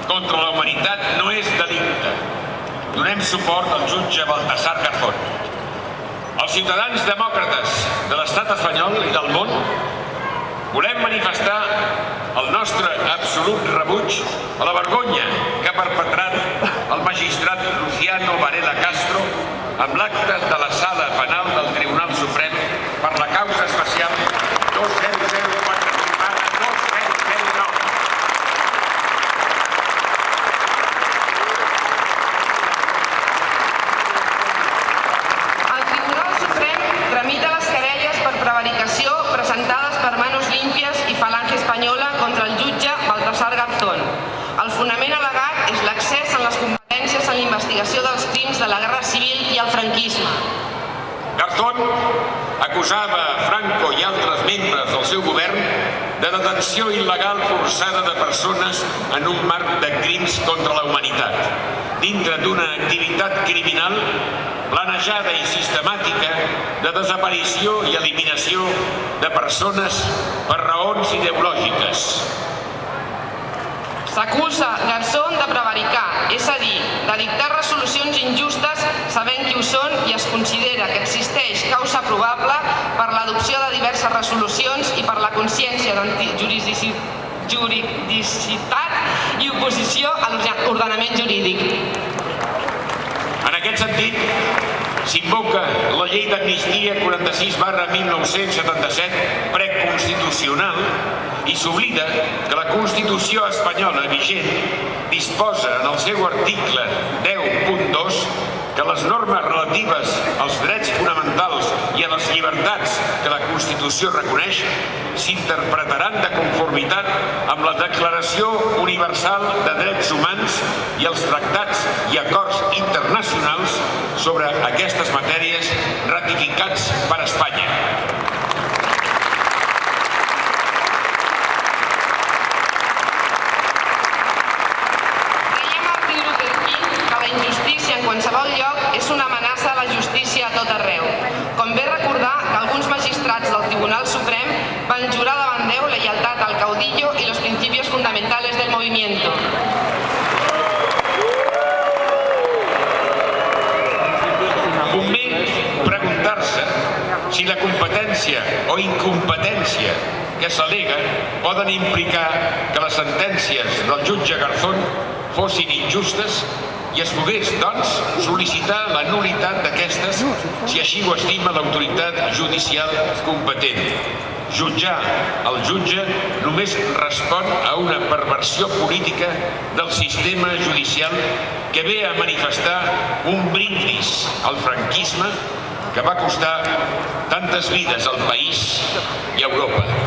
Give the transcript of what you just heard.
contra la humanitat no és delicte. Donem suport al jutge Baltasar Garzón. Els ciutadans demòcrates de l'estat espanyol i del món volem manifestar el nostre absolut rebuig a la vergonya que ha perpetrat el magistrat Luciano Varela Castro amb l'acte de la Sala Penal del Tribunal Suprem per la causa especial 2004-2009. El Tribunal Suprem tramita les querelles per prevaricació presentades per Manos Limpias i Falange Espanyola contra el jutge Baltasar Garzón. El fonament al·legat és l'accés en les competències en l'investigació dels crims de la Guerra Civil i el franquisme. Garzón acusava Franco i altres membres del seu govern de detenció il·legal forçada de persones en un marc de crims contra la humanitat, dintre d'una activitat criminal planejada i sistemàtica de desaparició i eliminació de persones per raons ideològiques. S'acusa Garzón de prevaricar, és a dir, de dictar resolucions injustes sabent qui ho són i es considera que existeix causa probable per l'adopció de diverses resolucions i per la consciència d'antijuridicitat i oposició a l'ordenament jurídic. En aquest sentit, s'invoca la llei d'amnistia 46/1977 preconstitucional i s'oblida que la Constitució espanyola vigent disposa en el seu article 10.2 que les normes relatives als drets fonamentals i a les llibertats que la Constitució reconeix s'interpretaran de conformitat amb la Declaració Universal de Drets Humans i els tractats i acords internacionals sobre aquestes matèries ratificats per Espanya. En qualsevol lloc és una amenaça a la justícia a tot arreu. Com bé recordar que alguns magistrats del Tribunal Suprem van jurar davant Déu lealtad al caudillo y los principios fundamentales del movimiento. Convé preguntar-se si la competència o incompetència que s'al·lega poden implicar que les sentències del jutge Garzón fossin injustes i es pogués, doncs, sol·licitar la nul·litat d'aquestes si així ho estima l'autoritat judicial competent. Jutjar el jutge només respon a una perversió política del sistema judicial que ve a manifestar un brindis al franquisme que va costar tantes vides al país i a Europa.